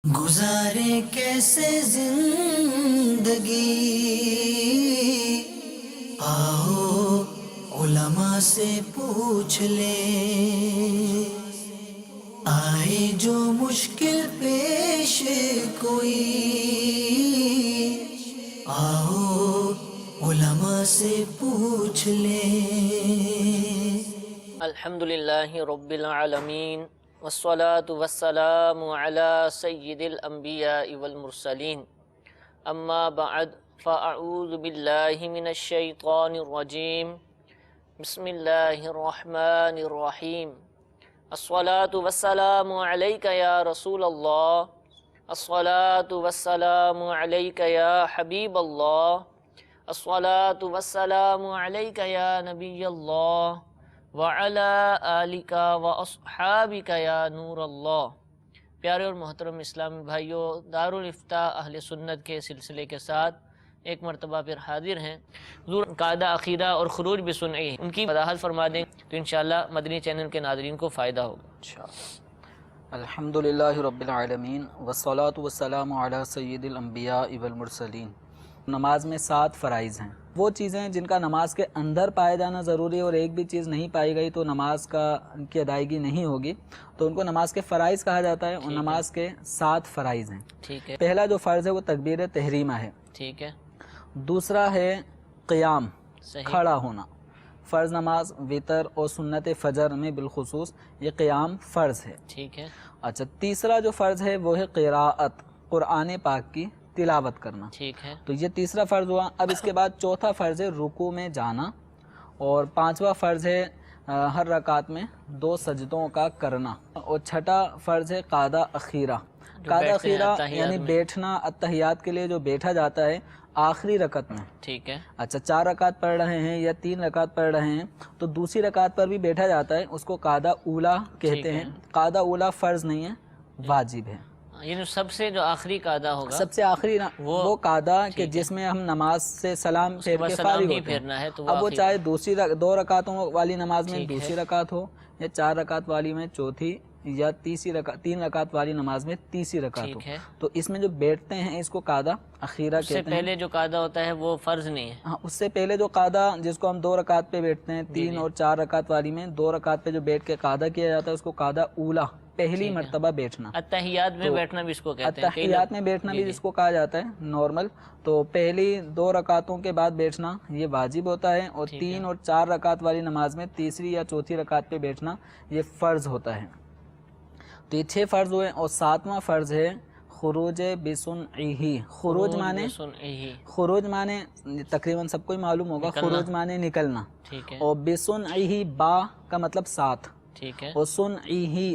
گزارے کیسے زندگی، آؤ علماء سے پوچھ لیں، آئے جو مشکل پیش کوئی، آؤ علماء سے پوچھ لیں۔ الحمدللہ رب العالمین والصلاة والسلام علی سید الانبیاء والمرسلین، اما بعد فاعوذ باللہ من الشیطان الرجیم، بسم اللہ الرحمن الرحیم۔ الصلاة والسلام علیک یا رسول اللہ، الصلاة والسلام علیک یا حبیب اللہ، الصلاة والسلام علیک یا نبی اللہ وَعَلَىٰ آلِكَ وَأَصْحَابِكَ يَا نُورَ اللہ۔ پیارے اور محترم اسلامی بھائیوں، دارالافتاء اہل سنت کے سلسلے کے ساتھ ایک مرتبہ پھر حاضر ہیں۔ حضور قاعدہ عقیدہ اور خروج بسنئی ان کی وضاحت فرما دیں تو انشاءاللہ مدنی چینل کے ناظرین کو فائدہ ہوگا۔ الحمدللہ رب العالمین والصلاة والسلام علی سید الانبیاء والمرسلین۔ نماز میں 7 فرائض ہیں، وہ چیزیں جن کا نماز کے اندر پائے جانا ضروری ہے اور ایک بھی چیز نہیں پائی گئی تو نماز کی ادائیگی نہیں ہوگی، تو ان کو نماز کے فرائض کہا جاتا ہے، اور نماز کے 7 فرائض ہیں۔ ٹھیک ہے۔ پہلا جو فرض ہے وہ تکبیر تحریمہ ہے۔ ٹھیک ہے۔ دوسرا ہے قیام، صحیح۔ کھڑا ہونا۔ فرض نماز، وتر اور سنت فجر میں بالخصوص یہ قیام فرض ہے۔ ٹھیک ہے۔ اچھا، تیسرا جو فرض ہے وہ ہے قراءت، قرآن پاک کی تلاوت کرنا۔ ٹھیک ہے۔ تو یہ تیسرا فرض ہوا۔ اب اس کے بعد چوتھا فرض ہے رکوع میں جانا، اور پانچواں فرض ہے ہر رکعت میں 2 سجدوں کا کرنا، اور چھٹا فرض ہے قعدہ اخیرہ۔ قعدہ اخیرہ یعنی بیٹھنا اتحیات کے لیے جو بیٹھا جاتا ہے آخری رکعت میں۔ ٹھیک ہے۔ اچھا، 4 رکعت پڑھ رہے ہیں یا 3 رکعت پڑھ رہے ہیں تو دوسری رکعت پر بھی بیٹھا جاتا ہے، اس کو قعدہ اولیٰ کہتے ہیں۔ قعدہ اولیٰ فرض نہیں ہے، واجب ہے۔ یعنی سب سے جو آخری قعدہ ہوگا، سب سے آخری وہ قعدہ کہ جس میں ہم نماز سے سلام پھیر کے فارغ ہوتے ہیں۔ اب وہ چاہے 2 رکعتوں والی نماز میں دوسری رکعت ہو، یا 4 رکعت والی میں چوتھی، یا 3 رکعت والی نماز میں تیسری رکعت ہو، تو اس میں جو بیٹھتے ہیں اس کو قعدہ اخیرہ کہتے ہیں۔ اس سے پہلے جو قعدہ ہوتا ہے وہ فرض نہیں ہے۔ ہاں، اس سے پہلے جو قعدہ جس کو ہم 2 رکعت پہ بیٹھتے ہیں، 3 اور 4 رکعت والی میں 2 رکعت پہ جو بیٹھ کے قعدہ کیا جاتا ہے اس کو قعدہ اولیٰ، پہلی مرتبہ بیٹھنا۔ اتحیات میں بیٹھنا بھی اس کو کہتے ہیں۔ اتحیات میں بیٹھنا بھی جس کو کہا جاتا ہے نارمل، تو پہلی 2 رکعتوں کے بعد بیٹھنا یہ واجب ہوتا ہے، اور 3 اور 4 رکعت والی نماز میں تیسری یا چوتھی رکعت پہ بیٹھنا یہ فرض ہوتا ہے۔ تو یہ 6 فرض ہوئے، اور 7واں فرض ہے خروج بسنعہ۔ خروج مانے تقریباً سب کو ہی معلوم ہوگا، خروج مانے نکلنا، اور بسنعہ با کا مطلب ساتھ، اور سنعہ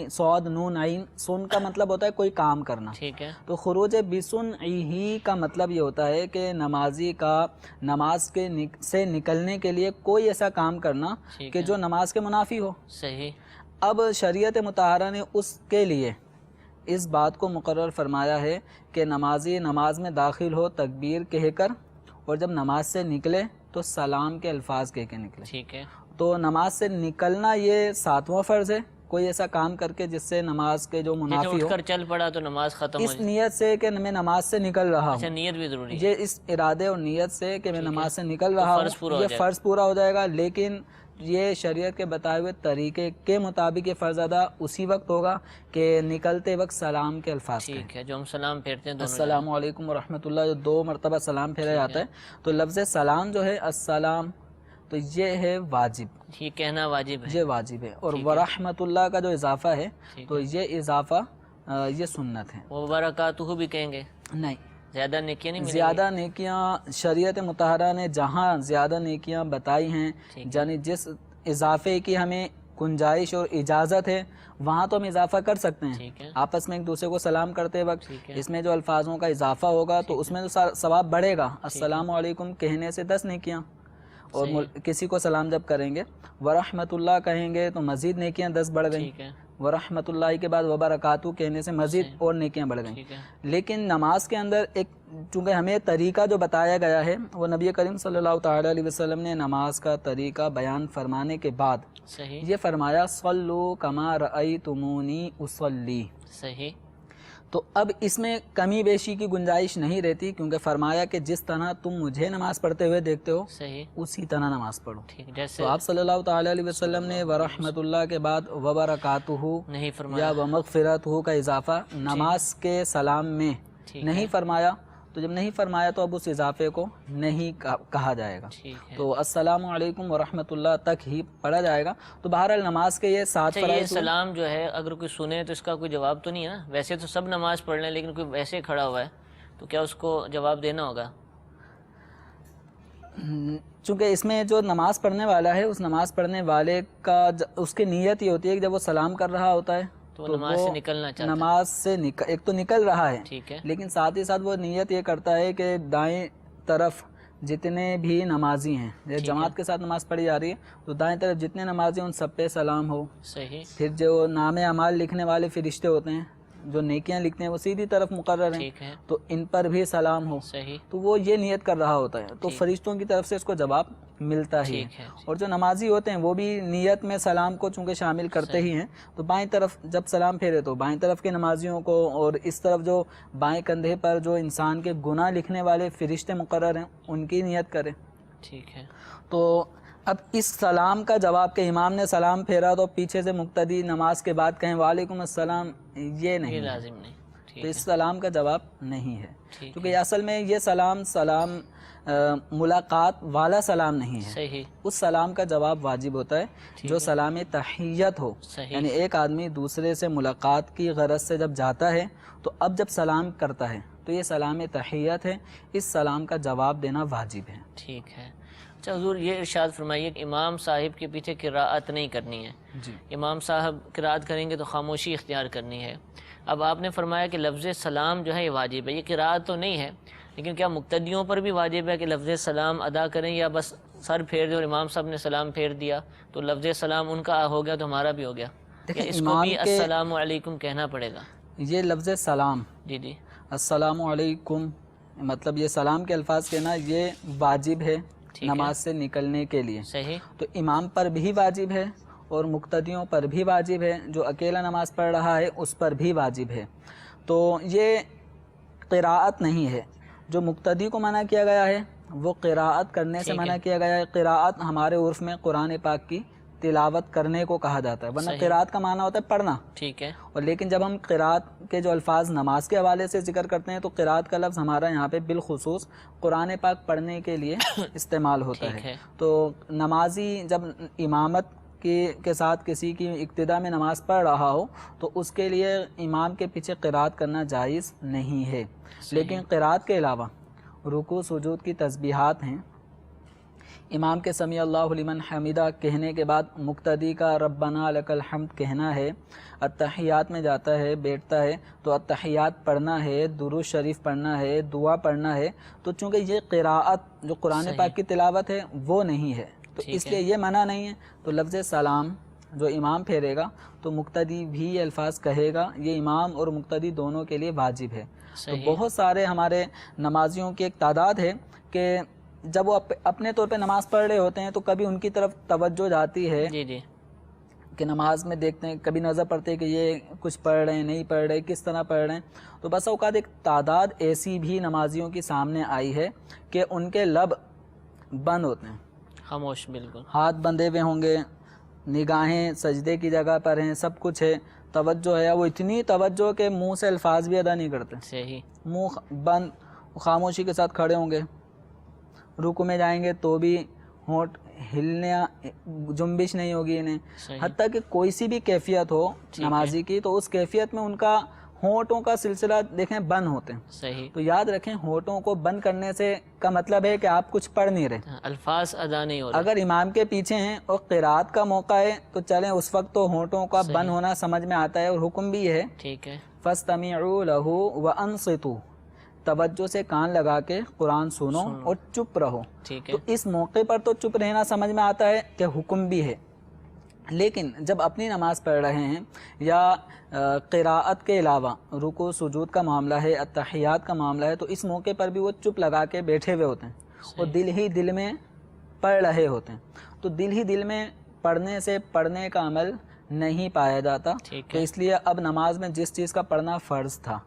صاد نون عین، سن کا مطلب ہوتا ہے کوئی کام کرنا۔ تو خروج بسنعہ کا مطلب یہ ہوتا ہے کہ نمازی کا نماز سے نکلنے کے لیے کوئی ایسا کام کرنا کہ جو نماز کے منافی ہو۔ صحیح۔ اب شریعت مطہرہ نے اس کے لیے اس بات کو مقرر فرمایا ہے کہ نمازی نماز میں داخل ہو تکبیر کہہ کر، اور جب نماز سے نکلے تو سلام کے الفاظ کہہ کے نکلے۔ ٹھیک ہے۔ تو نماز سے نکلنا یہ 7واں فرض ہے، کوئی ایسا کام کر کے جس سے نماز کے جو منافی ہو، اٹھ کر چل پڑا تو نماز ختم ہو اس نیت سے کہ میں نماز سے نکل رہا ہوں۔ نیت بھی ضروری ہے، یہ اس ارادے اور نیت سے کہ میں نماز سے نکل رہا ہوں، یہ فرض پورا ہو جائے گا۔ لیکن یہ شریعت کے بتائے ہوئے طریقے کے مطابق یہ فرض ادا اسی وقت ہوگا کہ نکلتے وقت سلام کے الفاظ کہیں۔ ٹھیک ہے، جو ہم سلام پھیرتے ہیں السلام علیکم ورحمۃ اللہ، جو 2 مرتبہ سلام پھیرا جاتا ہے، تو لفظ سلام جو ہے السلام، تو یہ ہے واجب، یہ کہنا واجب ہے، یہ واجب ہے۔ اور ورحمۃ اللہ کا جو اضافہ ہے تو یہ اضافہ یہ سنت ہے۔ وبرکاتہ بھی کہیں گے؟ نہیں، زیادہ نیکیاں نہیں، زیادہ نیکیاں شریعت مطہرہ نے جہاں زیادہ نیکیاں بتائی ہیں، یعنی جس اضافے کی ہمیں گنجائش اور اجازت ہے وہاں تو ہم اضافہ کر سکتے ہیں۔ آپس میں ایک دوسرے کو سلام کرتے وقت اس میں جو الفاظوں کا اضافہ ہوگا تو اس میں تو ثواب بڑھے گا۔ السلام علیکم کہنے سے 10 نیکیاں، اور کسی کو سلام جب کریں گے ورحمۃ اللہ کہیں گے تو مزید نیکیاں 10 بڑھ گئیں، ورحمۃ اللہ کے بعد وبرکاتہ کہنے سے مزید اور نیکیاں بڑھ گئیں۔ لیکن نماز کے اندر ایک چونکہ ہمیں طریقہ جو بتایا گیا ہے وہ نبی کریم صلی اللہ تعالیٰ علیہ وسلم نے نماز کا طریقہ بیان فرمانے کے بعد یہ فرمایا صلو کما رأیتمونی اصلی، صحیح، تو اب اس میں کمی بیشی کی گنجائش نہیں رہتی، کیونکہ فرمایا کہ جس طرح تم مجھے نماز پڑھتے ہوئے دیکھتے ہو صحیح اسی طرح نماز پڑھو. ٹھیک. جیسے تو آپ صلی اللہ تعالی علیہ وسلم نے ورحمۃ اللہ کے بعد وبرکاتہ نہیں یا فرمایا. ومغفرتہ کا اضافہ نماز کے سلام میں نہیں فرمایا. تو جب نہیں فرمایا تو اب اس اضافے کو نہیں کہا جائے گا. ٹھیک ہے. تو السلام علیکم ورحمۃ اللہ تک ہی پڑھا جائے گا. تو بہرحال نماز کے یہ 7 یہ فرائض. سلام جو ہے اگر کوئی سنے تو اس کا کوئی جواب تو نہیں ہے نا؟ ویسے تو سب نماز پڑھ لیں، لیکن کوئی ویسے کھڑا ہوا ہے تو کیا اس کو جواب دینا ہوگا؟ چونکہ اس میں جو نماز پڑھنے والا ہے اس نماز پڑھنے والے کا اس کی نیت یہ ہوتی ہے کہ جب وہ سلام کر رہا ہوتا ہے تو نماز سے نکلنا چاہتا ہے. نماز سے ایک تو نکل رہا ہے، ٹھیک ہے. لیکن ساتھ ہی ساتھ وہ نیت یہ کرتا ہے کہ دائیں طرف جتنے بھی نمازی ہیں، جماعت کے ساتھ نماز پڑھی جا رہی ہے تو دائیں طرف جتنے نمازی ہیں ان سب پہ سلام ہو. صحیح. پھر جو نام اعمال لکھنے والے فرشتے ہوتے ہیں جو نیکیاں لکھتے ہیں وہ سیدھی طرف مقرر ہیں، ٹھیک ہے. تو ان پر بھی سلام ہو. صحیح. تو وہ یہ نیت کر رہا ہوتا ہے تو فرشتوں کی طرف سے اس کو جواب ملتا ہی ٹھیک ہے. اور جو نمازی ہوتے ہیں وہ بھی نیت میں سلام کو چونکہ شامل کرتے ہی ہیں، تو بائیں طرف جب سلام پھیرے تو بائیں طرف کے نمازیوں کو اور اس طرف جو بائیں کندھے پر جو انسان کے گناہ لکھنے والے فرشتے مقرر ہیں ان کی نیت کرے. ٹھیک ہے. تو اب اس سلام کا جواب کہ امام نے سلام پھیرا تو پیچھے سے مقتدی نماز کے بعد کہیں وعلیکم السلام، یہ نہیں، یہ لازم نہیں. تو اس سلام کا جواب نہیں ہے، ٹھیک کیونکہ اصل میں یہ سلام ملاقات والا سلام نہیں ہے. صحیح. اس سلام کا جواب واجب ہوتا ہے جو سلام تحیت ہو. صحیح. یعنی ایک آدمی دوسرے سے ملاقات کی غرض سے جب جاتا ہے تو اب جب سلام کرتا ہے تو یہ سلام تحیت ہے، اس سلام کا جواب دینا واجب ہے. ٹھیک ہے. اچھا حضور یہ ارشاد فرمائیے کہ امام صاحب کے پیچھے قراءت نہیں کرنی ہے. جی. امام صاحب قراءت کریں گے تو خاموشی اختیار کرنی ہے. اب آپ نے فرمایا کہ لفظ سلام جو ہے یہ واجب ہے، یہ قراءت تو نہیں ہے، لیکن کیا مقتدیوں پر بھی واجب ہے کہ لفظ سلام ادا کریں، یا بس سر پھیر دیں اور امام صاحب نے سلام پھیر دیا تو لفظ سلام ان کا ہو گیا تو ہمارا بھی ہو گیا؟ اس کو بھی السلام علیکم کہنا پڑے گا؟ یہ لفظ سلام، جی السلام علیکم، مطلب یہ سلام کے الفاظ کہنا یہ واجب ہے نماز سے نکلنے کے لیے. صحیح. تو امام پر بھی واجب ہے اور مقتدیوں پر بھی واجب ہے، جو اکیلا نماز پڑھ رہا ہے اس پر بھی واجب ہے. تو یہ قراءت نہیں ہے. جو مقتدی کو منع کیا گیا ہے وہ قراءت کرنے سے منع کیا گیا ہے. قراءت ہمارے عرف میں قرآن پاک کی تلاوت کرنے کو کہا جاتا ہے، ورنہ قراءت کا معنی ہوتا ہے پڑھنا. ٹھیک ہے. اور لیکن جب ہم قراءت کے جو الفاظ نماز کے حوالے سے ذکر کرتے ہیں تو قراءت کا لفظ ہمارا یہاں پہ بالخصوص قرآن پاک پڑھنے کے لیے استعمال ہوتا ہے. تو نمازی جب امامت کے ساتھ کسی کی اقتداء میں نماز پڑھ رہا ہو تو اس کے لیے امام کے پیچھے قراءت کرنا جائز نہیں ہے. لیکن قراءت کے علاوہ رکوع سجود کی تسبیحات ہیں. امام کے سمیع اللہ لمن حمیدہ کہنے کے بعد مقتدی کا ربنا لک الحمد کہنا ہے. التحیات میں جاتا ہے، بیٹھتا ہے تو التحیات پڑھنا ہے، درود شریف پڑھنا ہے، دعا پڑھنا ہے. تو چونکہ یہ قراءت جو قرآن پاک کی تلاوت ہے وہ نہیں ہے تو اس لیے یہ منع نہیں ہے. تو لفظ سلام جو امام پھیرے گا تو مقتدی بھی یہ الفاظ کہے گا، یہ امام اور مقتدی دونوں کے لیے واجب ہے. تو بہت سارے ہمارے نمازیوں کی ایک تعداد ہے کہ جب وہ اپنے طور پہ نماز پڑھ رہے ہوتے ہیں تو کبھی ان کی طرف توجہ جاتی ہے کہ نماز میں دیکھتے ہیں، کبھی نظر پڑتے ہیں کہ یہ کچھ پڑھ رہے ہیں، نہیں پڑھ رہے، کس طرح پڑھ رہے ہیں. تو بس اوقات ایک تعداد ایسی بھی نمازیوں کی سامنے آئی ہے کہ ان کے لب بند ہوتے ہیں، خاموش، بالکل ہاتھ بندھے ہوئے ہوں گے، نگاہیں سجدے کی جگہ پر ہیں، سب کچھ ہے، توجہ ہے، وہ اتنی توجہ کہ منہ سے الفاظ بھی ادا نہیں کرتے. صحیح. منہ بند خاموشی کے ساتھ کھڑے ہوں گے. رکوع میں جائیں گے تو بھی ہونٹ ہلنے جنبش نہیں ہوگی انہیں. حتیٰ کہ کوئی سی بھی کیفیت ہو نمازی کی تو اس کیفیت میں ان کا ہونٹوں کا سلسلہ دیکھیں بند ہوتے ہیں. صحیح. تو یاد رکھیں ہونٹوں کو بند کرنے سے کا مطلب ہے کہ آپ کچھ پڑھ نہیں رہے، الفاظ ادا نہیں ہو رہے. اگر امام کے پیچھے ہیں اور قراءت کا موقع ہے تو چلیں اس وقت تو ہونٹوں کا بند ہونا سمجھ میں آتا ہے اور حکم بھی ہے. ٹھیک ہے. فَاسْتَمِعُوا لَهُ وَأَنصِتُوا، توجہ سے کان لگا کے قرآن سنو اور چپ رہو. تو اس موقع پر تو چپ رہنا سمجھ میں آتا ہے کہ حکم بھی ہے، لیکن جب اپنی نماز پڑھ رہے ہیں یا قراءت کے علاوہ رکوع سجود کا معاملہ ہے، التحیات کا معاملہ ہے، تو اس موقع پر بھی وہ چپ لگا کے بیٹھے ہوئے ہوتے ہیں اور دل ہی دل میں پڑھ رہے ہوتے ہیں. تو دل ہی دل میں پڑھنے سے پڑھنے کا عمل نہیں پایا جاتا. تو اس لیے اب نماز میں جس چیز کا پڑھنا فرض تھا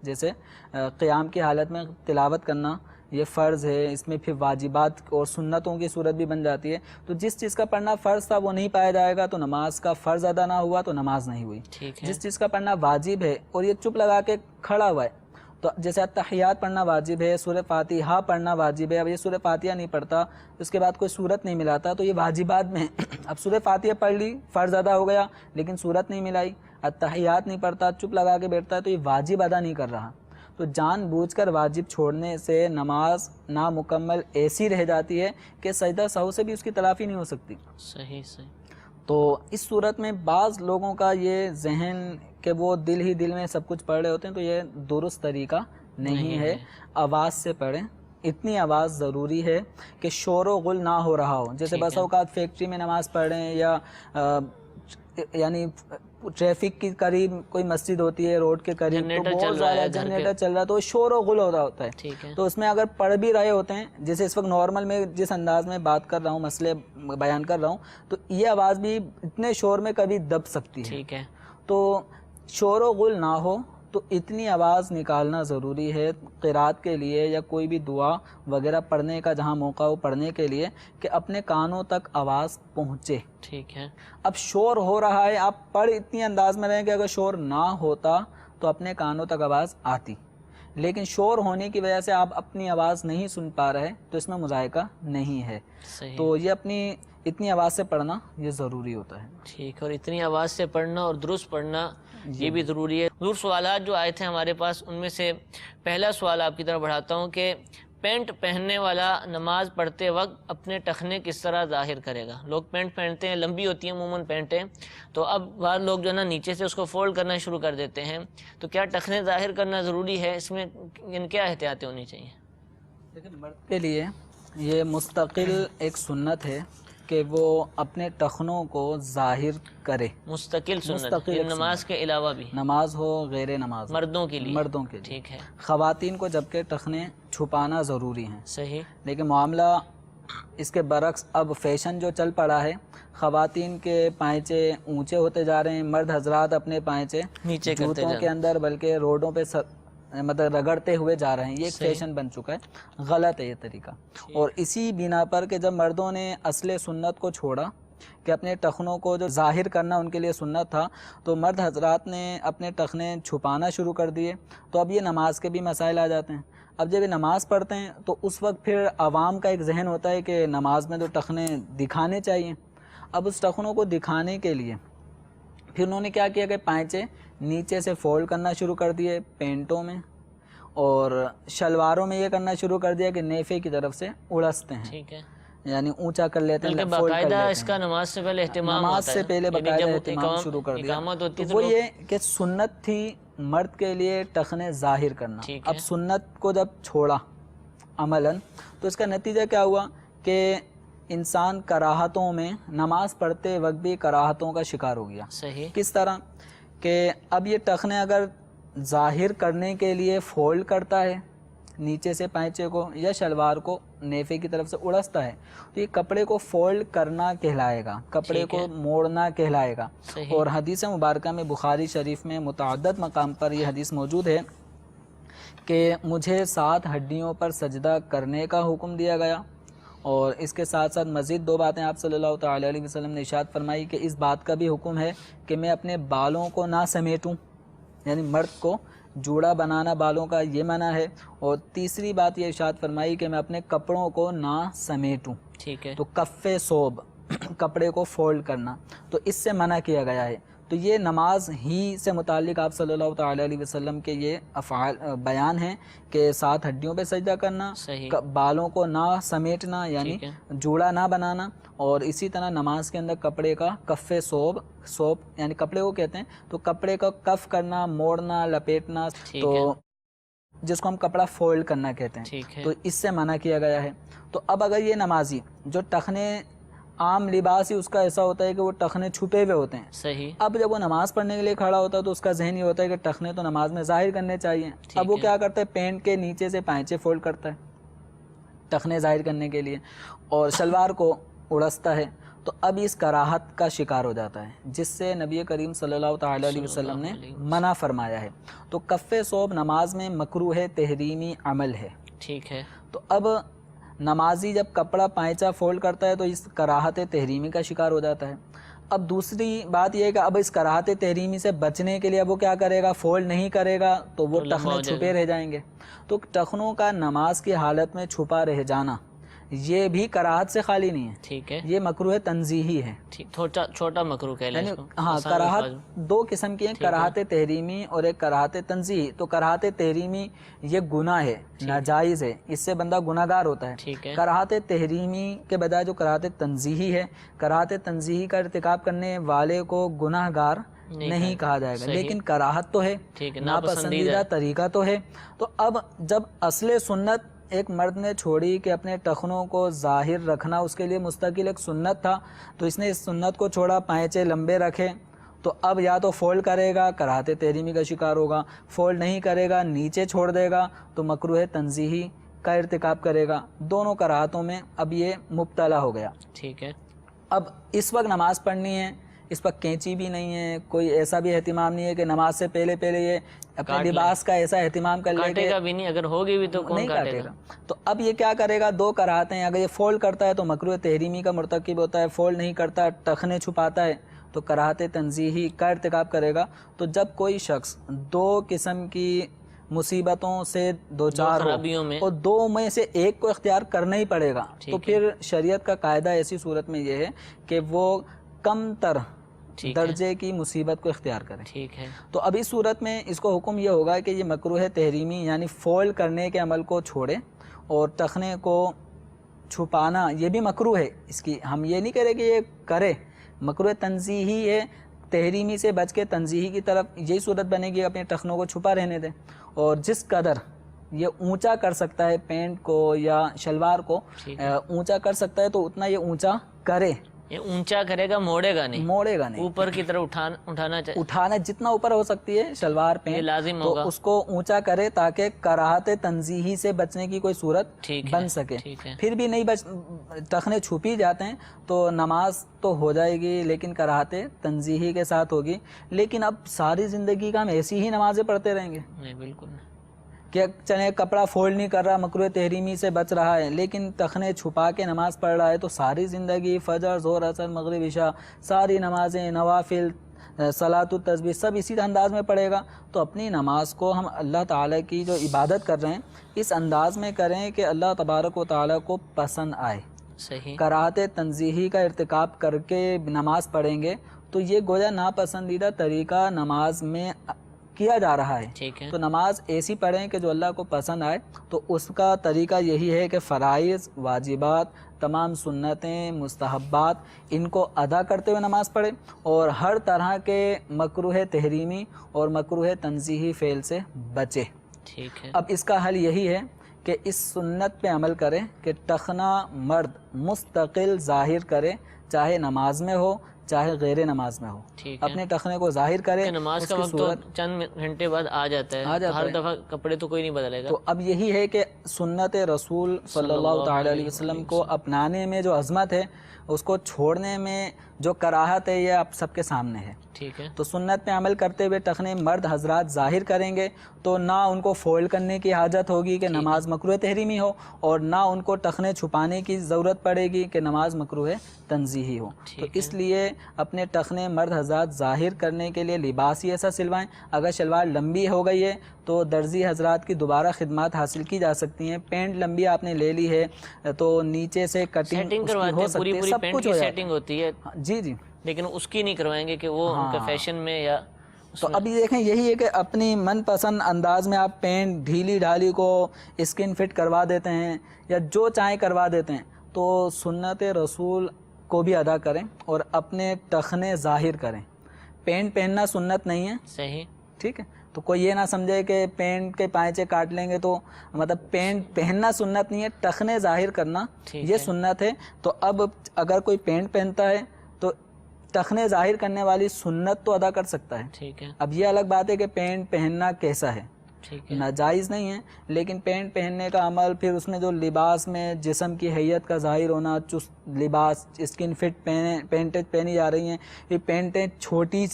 جیسے قیام کی حالت میں تلاوت کرنا یہ فرض ہے، اس میں پھر واجبات اور سنتوں کی صورت بھی بن جاتی ہے. تو جس چیز کا پڑھنا فرض تھا وہ نہیں پایا جائے گا تو نماز کا فرض ادا نہ ہوا تو نماز نہیں ہوئی. جس چیز کا پڑھنا واجب ہے اور یہ چپ لگا کے کھڑا ہوا ہے، تو جیسے التحیات پڑھنا واجب ہے، سورہ فاتحہ پڑھنا واجب ہے، اب یہ سورہ فاتحہ نہیں پڑھتا اس کے بعد کوئی صورت نہیں ملاتا تو یہ واجبات میں اب سورہ فاتحہ پڑھ لی، فرض ادا ہو گیا لیکن صورت نہیں ملائی. التحیات نہیں پڑھتا، چپ لگا کے بیٹھتا ہے تو یہ واجب ادا نہیں کر رہا. تو جان بوجھ کر واجب چھوڑنے سے نماز نامکمل ایسی رہ جاتی ہے کہ سجدہ سہو سے بھی اس کی تلافی نہیں ہو سکتی. صحیح. تو اس صورت میں بعض لوگوں کا یہ ذہن کہ وہ دل ہی دل میں سب کچھ پڑھ رہے ہوتے ہیں تو یہ درست طریقہ نہیں ہے. آواز سے پڑھیں، اتنی آواز ضروری ہے کہ شور و غل نہ ہو رہا ہو. جیسے بس اوقات فیکٹری میں نماز پڑھ رہے ہیں یا یعنی ٹریفک کے قریب کوئی مسجد ہوتی ہے، روڈ کے قریب تو بہت زیادہ جنریٹر چل رہا ہے تو شور و غل ہو رہا ہوتا ہے. تو اس میں اگر پڑھ بھی رہے ہوتے ہیں، جیسے اس وقت نارمل میں جس انداز میں بات کر رہا ہوں، مسئلے بیان کر رہا ہوں، تو یہ آواز بھی اتنے شور میں کبھی دب سکتی ہے. تو شور و غل نہ ہو تو اتنی آواز نکالنا ضروری ہے قرات کے لیے یا کوئی بھی دعا وغیرہ پڑھنے کا جہاں موقع ہو پڑھنے کے لیے کہ اپنے کانوں تک آواز پہنچے. ٹھیک ہے. اب شور ہو رہا ہے، آپ پڑھ اتنی انداز میں رہیں کہ اگر شور نہ ہوتا تو اپنے کانوں تک آواز آتی، لیکن شور ہونے کی وجہ سے آپ اپنی آواز نہیں سن پا رہے تو اس میں مذائقہ نہیں ہے. تو یہ اپنی اتنی آواز سے پڑھنا یہ ضروری ہوتا ہے. ٹھیک. اور اتنی آواز سے پڑھنا اور درست پڑھنا یہ بھی ضروری ہے. حضور سوالات جو آئے تھے ہمارے پاس ان میں سے پہلا سوال آپ کی طرف بڑھاتا ہوں کہ پینٹ پہننے والا نماز پڑھتے وقت اپنے ٹخنے کس طرح ظاہر کرے گا؟ لوگ پینٹ پہنتے ہیں، لمبی ہوتی ہیں عموماً پینٹیں، تو اب بعض لوگ جو ہے نا نیچے سے اس کو فولڈ کرنا شروع کر دیتے ہیں. تو کیا ٹخنے ظاہر کرنا ضروری ہے؟ اس میں کیا احتیاطیں ہونی چاہیے؟ لیکن مرد کے لیے یہ مستقل ایک سنت ہے کہ وہ اپنے ٹخنوں کو ظاہر کرے. مستقل سنت نماز کے علاوہ بھی، نماز ہو غیر نماز، مردوں کے لیے. مردوں کے لیے ٹھیک ہے. خواتین کو جبکہ ٹخنے چھپانا ضروری ہیں. صحیح. لیکن معاملہ اس کے برعکس اب فیشن جو چل پڑا ہے، خواتین کے پائچے اونچے ہوتے جا رہے ہیں، مرد حضرات اپنے پائچے نیچے جوتوں کے اندر بلکہ روڈوں پہ مطلب رگڑتے ہوئے جا رہے ہیں. یہ ایک فیشن بن چکا ہے، غلط ہے یہ طریقہ. اور اسی بنا پر کہ جب مردوں نے اصل سنت کو چھوڑا کہ اپنے ٹخنوں کو جو ظاہر کرنا ان کے لیے سنت تھا، تو مرد حضرات نے اپنے ٹخنے چھپانا شروع کر دیے. تو اب یہ نماز کے بھی مسائل آ جاتے ہیں. اب جب یہ نماز پڑھتے ہیں تو اس وقت پھر عوام کا ایک ذہن ہوتا ہے کہ نماز میں تو ٹخنے دکھانے چاہیے. اب اس ٹخنوں کو دکھانے کے لیے پھر انہوں نے کیا کیا کہ پائچے نیچے سے فولڈ کرنا شروع کر دیے پینٹوں میں، اور شلواروں میں یہ کرنا شروع کر دیا کہ نیفے کی طرف سے اڑستے ہیں. ٹھیک ہے. یعنی اونچا کر لیتے ہیں، باقاعدہ اس کا نماز سے پہلے اہتمام نماز سے پہلے باقاعدہ اہتمام شروع کر دیا. وہ یہ کہ سنت تھی مرد کے لیے ٹخنے ظاہر کرنا. اب سنت کو جب چھوڑا عملاً تو اس کا نتیجہ کیا ہوا کہ انسان کراہتوں میں نماز پڑھتے وقت بھی کراہتوں کا شکار ہو گیا. صحیح. کس طرح کہ اب یہ ٹخنے اگر ظاہر کرنے کے لیے فولڈ کرتا ہے نیچے سے پائچے کو یا شلوار کو نیفے کی طرف سے اڑستا ہے تو یہ کپڑے کو فولڈ کرنا کہلائے گا، کپڑے کو موڑنا کہلائے گا. اور حدیث مبارکہ میں بخاری شریف میں متعدد مقام پر یہ حدیث موجود ہے کہ مجھے 7 ہڈیوں پر سجدہ کرنے کا حکم دیا گیا. اور اس کے ساتھ ساتھ مزید 2 باتیں آپ صلی اللہ تعالی علیہ وسلم نے ارشاد فرمائی کہ اس بات کا بھی حکم ہے کہ میں اپنے بالوں کو نہ سمیٹوں، یعنی مرد کو جوڑا بنانا بالوں کا یہ منع ہے. اور تیسری بات یہ ارشاد فرمائی کہ میں اپنے کپڑوں کو نہ سمیٹوں. ٹھیک ہے. تو کف صوب کپڑے کو فولڈ کرنا تو اس سے منع کیا گیا ہے. تو یہ نماز ہی سے متعلق آپ صلی اللہ تعالی علیہ وسلم کے یہ افعال بیان ہیں کہ 7 ہڈیوں پہ سجدہ کرنا، بالوں کو نہ سمیٹنا یعنی جوڑا نہ بنانا، اور اسی طرح نماز کے اندر کپڑے کا کف صوب یعنی کپڑے کو کہتے ہیں تو کپڑے کا کف کرنا، موڑنا، لپیٹنا، تو جس کو ہم کپڑا فولڈ کرنا کہتے ہیں، تو اس سے منع کیا گیا ہے. تو اب اگر یہ نمازی جو ٹخنے عام لباس ہی اس کا ایسا ہوتا ہے کہ وہ ٹخنے چھپے ہوئے ہوتے ہیں. صحیح. اب جب وہ نماز پڑھنے کے لیے کھڑا ہوتا ہے تو اس کا ذہن یہ ہوتا ہے کہ ٹخنے تو نماز میں ظاہر کرنے چاہیے. اب وہ کیا کرتا ہے، پینٹ کے نیچے سے پائچے فولڈ کرتا ہے ٹخنے ظاہر کرنے کے لیے، اور شلوار کو اڑستا ہے. تو اب اس کراہت کا شکار ہو جاتا ہے، جس سے نبی کریم صلی اللہ تعالی علیہ وسلم نے منع فرمایا ہے۔ تو کف ثوب نماز میں مکروہ تحریمی عمل ہے، ٹھیک ہے۔ تو اب نمازی جب کپڑا پائچہ فولڈ کرتا ہے تو اس کراہت تحریمی کا شکار ہو جاتا ہے۔ اب دوسری بات یہ ہے کہ اب اس کراہت تحریمی سے بچنے کے لیے اب وہ کیا کرے گا، فولڈ نہیں کرے گا تو وہ ٹخنے چھپے رہ جائیں گے۔ تو ٹخنوں کا نماز کی حالت میں چھپا رہ جانا یہ بھی کراہت سے خالی نہیں ہے، ٹھیک ہے، یہ مکروہ تنزیہی ہے، چھوٹا مکروہ کہہ لیں اس کو۔ ہاں، کراہت دو قسم کی ہیں، کراہت تحریمی اور ایک کراہت تنزیہی۔ تو کراہت تحریمی یہ گناہ ہے، ناجائز ہے، اس سے بندہ گناہگار ہوتا ہے۔ ٹھیک ہے، کراہت تحریمی کے بجائے جو کراہت تنزیہی ہے، کراہت تنزیہی کا ارتکاب کرنے والے کو گناہگار نہیں کہا جائے گا، لیکن کراہت تو ہے، ناپسندیدہ طریقہ تو ہے۔ تو اب جب اصل سنت ایک مرد نے چھوڑی کہ اپنے ٹخنوں کو ظاہر رکھنا اس کے لیے مستقل ایک سنت تھا، تو اس نے اس سنت کو چھوڑا، پائچے لمبے رکھے، تو اب یا تو فولڈ کرے گا، کراہت تحریمی کا شکار ہوگا، فولڈ نہیں کرے گا، نیچے چھوڑ دے گا تو مکروہ تنزیہی کا ارتکاب کرے گا۔ دونوں کراہتوں میں اب یہ مبتلا ہو گیا۔ ٹھیک ہے، اب اس وقت نماز پڑھنی ہے، اس وقت کینچی بھی نہیں ہے، کوئی ایسا بھی اہتمام نہیں ہے کہ نماز سے پہلے یہ اپنے لباس کا ایسا اہتمام کر لے، کاٹے گا بھی نہیں، اگر ہوگی بھی تو کون کاٹے گا۔ تو اب یہ کیا کرے گا، دو کراہتے ہیں، اگر یہ فولڈ کرتا ہے تو مکروہ تحریمی کا مرتکب ہوتا ہے، فولڈ نہیں کرتا ٹخنے چھپاتا ہے تو کراہت تنزیہی کا ارتکاب کرے گا۔ تو جب کوئی شخص دو قسم کی مصیبتوں سے دوچار ہو اور دو میں سے ایک کو اختیار کرنا ہی پڑے گا، تو پھر شریعت کا قاعدہ ایسی صورت میں یہ ہے کہ وہ کم تر درجے کی مصیبت کو اختیار کرے۔ ٹھیک ہے، تو اب اس صورت میں اس کو حکم یہ ہوگا کہ یہ مکروہ تحریمی یعنی فولڈ کرنے کے عمل کو چھوڑے اور ٹخنے کو چھپانا یہ بھی مکروہ ہے، اس کی ہم یہ نہیں کہہ رہے کہ یہ کرے، مکروہ تنزیہی ہے، تحریمی سے بچ کے تنزیہی کی طرف یہی صورت بنے گی، اپنے ٹخنوں کو چھپا رہنے دیں، اور جس قدر یہ اونچا کر سکتا ہے پینٹ کو یا شلوار کو اونچا کر سکتا ہے تو اتنا یہ اونچا کرے، یہ اونچا کرے گا، موڑے گا نہیں، اوپر کی طرف اٹھانا جتنا اوپر ہو سکتی ہے شلوار پینٹ لازم تو ہوگا، اس کو اونچا کرے تاکہ کراہت تنزیہی سے بچنے کی کوئی صورت بن سکے۔ پھر بھی نہیں ٹخنے چھپی جاتے ہیں تو نماز تو ہو جائے گی لیکن کراہت تنزیہی کے ساتھ ہوگی۔ لیکن اب ساری زندگی کا ہم ایسی ہی نمازیں پڑھتے رہیں گے؟ نہیں، بالکل نہیں، کہ چلے کپڑا فولڈ نہیں کر رہا، مکروہ تحریمی سے بچ رہا ہے لیکن ٹخنے چھپا کے نماز پڑھ رہا ہے، تو ساری زندگی فجر، ظہر، عصر، مغرب، عشاء ساری نمازیں، نوافل، صلاۃ التسبیح سب اسی انداز میں پڑھے گا۔ تو اپنی نماز کو ہم اللہ تعالیٰ کی جو عبادت کر رہے ہیں اس انداز میں کریں کہ اللہ تبارک و تعالیٰ کو پسند آئے۔ صحیح، کراہت تنزیہی کا ارتکاب کر کے نماز پڑھیں گے تو یہ گویا ناپسندیدہ طریقہ نماز میں کیا جا رہا ہے۔ تو نماز ایسی پڑھیں کہ جو اللہ کو پسند آئے، تو اس کا طریقہ یہی ہے کہ فرائض، واجبات، تمام سنتیں، مستحبات ان کو ادا کرتے ہوئے نماز پڑھے اور ہر طرح کے مکروہ تحریمی اور مکروہ تنزیہی فعل سے بچے۔ ٹھیک ہے، اب اس کا حل یہی ہے کہ اس سنت پہ عمل کرے کہ ٹخنا مرد مستقل ظاہر کرے، چاہے نماز میں ہو چاہے غیر نماز میں ہو، اپنے ٹخنے کو ظاہر کرے۔ نماز کا وقت تو چند گھنٹے بعد آ جاتا ہے، ہر دفعہ کپڑے تو کوئی نہیں بدلے گا۔ تو اب یہی ہے کہ سنت رسول صلی اللہ تعالی علیہ وسلم کو اپنانے میں جو عظمت ہے اس کو چھوڑنے میں جو کراہت ہے یہ آپ سب کے سامنے ہے۔ ٹھیک ہے، تو سنت پہ عمل کرتے ہوئے ٹخنے مرد حضرات ظاہر کریں گے تو نہ ان کو فولڈ کرنے کی حاجت ہوگی کہ نماز مکروہ تحریمی ہو، اور نہ ان کو ٹخنے چھپانے کی ضرورت پڑے گی کہ نماز مکروہ تنزیہی ہو۔ تو اس لیے اپنے ٹخنے مرد حضرات ظاہر کرنے کے لیے لباس ہی ایسا سلوائیں۔ اگر شلوار لمبی ہو گئی ہے تو درزی حضرات کی دوبارہ خدمات حاصل کی جا سکتی ہیں، پینٹ لمبی آپ نے لے لی ہے تو نیچے سے کٹنگ ہو سکتی ہے، سب کچھ ہوتی ہے، جی لیکن اس کی نہیں کروائیں گے کہ وہ ان کا فیشن میں یا تو ابھی دیکھیں یہی ہے کہ اپنی من پسند انداز میں آپ پینٹ ڈھیلی ڈھالی کو اسکن فٹ کروا دیتے ہیں یا جو چاہیں کروا دیتے ہیں، تو سنت رسول کو بھی ادا کریں اور اپنے ٹخنے ظاہر کریں۔ پینٹ پہننا سنت نہیں ہے، صحیح، ٹھیک ہے، تو کوئی یہ نہ سمجھے کہ پینٹ کے پائچے کاٹ لیں گے تو مطلب پینٹ پہننا سنت نہیں ہے، ٹخنے ظاہر کرنا یہ سنت ہے۔ تو اب اگر کوئی پینٹ پہنتا ہے تو ٹخنے ظاہر کرنے والی سنت تو ادا کر سکتا ہے۔ ٹھیک ہے، اب یہ الگ بات ہے کہ پینٹ پہننا کیسا ہے، ٹھیک ہے، ناجائز نہیں ہے، لیکن پینٹ پہننے کا عمل، پھر اس میں جو لباس میں جسم کی حیت کا ظاہر ہونا، چست لباس، اسکن فٹ پینٹیں پہنی جا رہی ہیں، یہ پینٹیں چھوٹی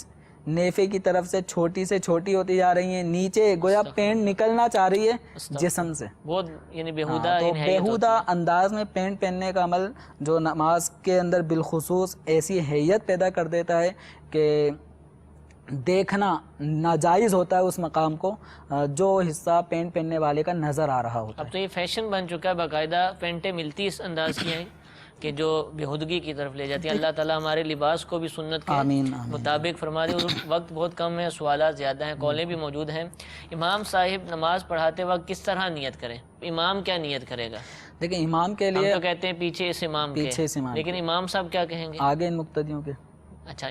نیفے کی طرف سے چھوٹی ہوتی جا رہی ہیں، نیچے گویا پینٹ نکلنا چاہ رہی ہے جسم سے، بہت یعنی بیہودہ تو بیہودہ انداز میں پینٹ پہننے کا عمل جو نماز کے اندر بالخصوص ایسی حیت پیدا کر دیتا ہے کہ دیکھنا ناجائز ہوتا ہے اس مقام کو جو حصہ پینٹ پہننے والے کا نظر آ رہا ہوتا ہے۔ اب تو یہ فیشن بن چکا ہے، باقاعدہ پینٹیں ملتی اس انداز کی ہیں کہ جو بےہودگی کی طرف لے جاتی ہیں۔ اللہ تعالیٰ ہمارے لباس کو بھی سنت کے مطابق فرما دے۔ اور وقت بہت کم ہے، سوالات زیادہ ہیں، کالیں بھی موجود ہیں۔ امام صاحب نماز پڑھاتے وقت کس طرح نیت کریں؟ امام کیا نیت کرے گا؟ دیکھیں امام کے لیے ہم تو کہتے ہیں پیچھے اس امام کے، لیکن امام صاحب کیا کہیں گے؟ آگے ان مقتدیوں کے۔ اچھا،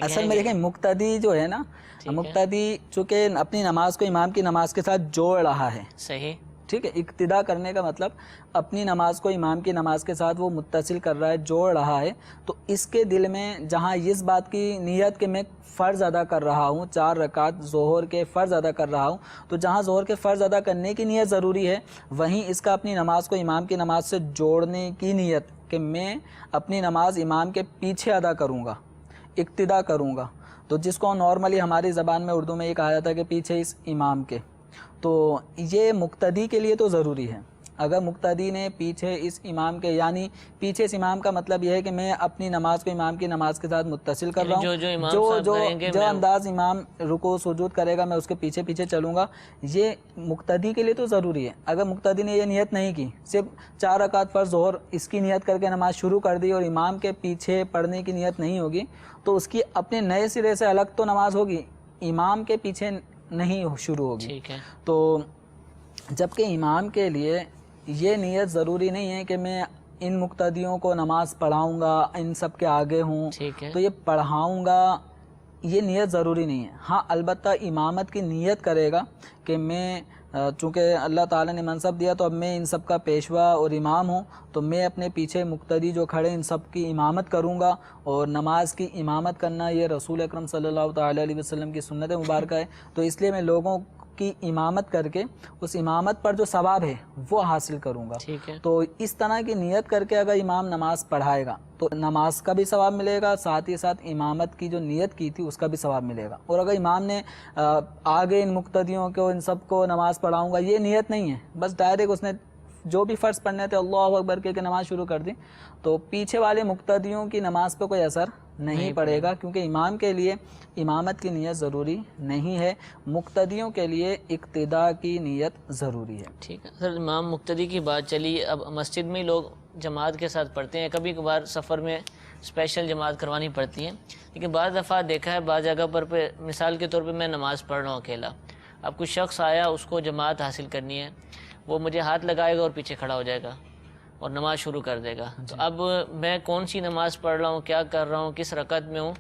اصل میں دیکھیں مقتدی جو ہے نا، مقتدی چونکہ اپنی نماز کو امام کی نماز کے ساتھ جوڑ رہا ہے، صحیح، ٹھیک ہے، اقتدا کرنے کا مطلب اپنی نماز کو امام کی نماز کے ساتھ وہ متصل کر رہا ہے، جوڑ رہا ہے، تو اس کے دل میں جہاں اس بات کی نیت کہ میں فرض ادا کر رہا ہوں، 4 رکعت ظہر کے فرض ادا کر رہا ہوں، تو جہاں ظہر کے فرض ادا کرنے کی نیت ضروری ہے، وہیں اس کا اپنی نماز کو امام کی نماز سے جوڑنے کی نیت کہ میں اپنی نماز امام کے پیچھے ادا کروں گا، اقتدا کروں گا، تو جس کو نارملی ہماری زبان میں اردو میں یہ کہا جاتا ہے کہ پیچھے اس امام کے، تو یہ مقتدی کے لیے تو ضروری ہے۔ اگر مقتدی نے پیچھے اس امام کے، یعنی پیچھے اس امام کا مطلب یہ ہے کہ میں اپنی نماز کو امام کی نماز کے ساتھ متصل کر رہا ہوں، جو انداز امام رکوع سجود کرے گا میں اس کے پیچھے پیچھے چلوں گا، یہ مقتدی کے لیے تو ضروری ہے۔ اگر مقتدی نے یہ نیت نہیں کی، صرف 4 رکعت فرض ظہر اس کی نیت کر کے نماز شروع کر دی اور امام کے پیچھے پڑھنے کی نیت نہیں ہوگی، تو اس کی اپنے نئے سرے سے الگ تو نماز ہوگی، امام کے پیچھے نہیں شروع ہوگی۔ تو جبکہ امام کے لیے یہ نیت ضروری نہیں ہے کہ میں ان مقتدیوں کو نماز پڑھاؤں گا، ان سب کے آگے ہوں تو یہ پڑھاؤں گا، یہ نیت ضروری نہیں ہے۔ ہاں البتہ امامت کی نیت کرے گا کہ میں چونکہ اللہ تعالیٰ نے منصب دیا تو اب میں ان سب کا پیشوا اور امام ہوں، تو میں اپنے پیچھے مقتدی جو کھڑے ان سب کی امامت کروں گا، اور نماز کی امامت کرنا یہ رسول اکرم صلی اللہ تعالیٰ علیہ وسلم کی سنت مبارکہ ہے، تو اس لیے میں لوگوں کی امامت کر کے اس امامت پر جو ثواب ہے وہ حاصل کروں گا۔ تو اس طرح کی نیت کر کے اگر امام نماز پڑھائے گا تو نماز کا بھی ثواب ملے گا، ساتھ ہی ساتھ امامت کی جو نیت کی تھی اس کا بھی ثواب ملے گا۔ اور اگر امام نے آگے ان مقتدیوں کو، ان سب کو نماز پڑھاؤں گا یہ نیت نہیں ہے، بس ڈائریکٹ اس نے جو بھی فرض پڑھنے تھے اللہ اکبر کے نماز شروع کر دی، تو پیچھے والے مقتدیوں کی نماز پہ کوئی اثر نہیں پڑے گا، کیونکہ امام کے لیے امامت کی نیت ضروری نہیں ہے، مقتدیوں کے لیے اقتداء کی نیت ضروری ہے۔ ٹھیک ہے سر، امام مقتدی کی بات چلی، اب مسجد میں لوگ جماعت کے ساتھ پڑھتے ہیں، کبھی کبھار سفر میں اسپیشل جماعت کروانی پڑتی ہے، لیکن بعض دفعہ دیکھا ہے بعض جگہ پر مثال کے طور پہ میں نماز پڑھ رہا ہوں اکیلا، اب کوئی شخص آیا اس کو جماعت حاصل کرنی ہے، وہ مجھے ہاتھ لگائے گا اور پیچھے کھڑا ہو جائے گا اور نماز شروع کر دے گا، تو اب میں کون سی نماز پڑھ رہا ہوں، کیا کر رہا ہوں، کس رکعت میں ہوں؟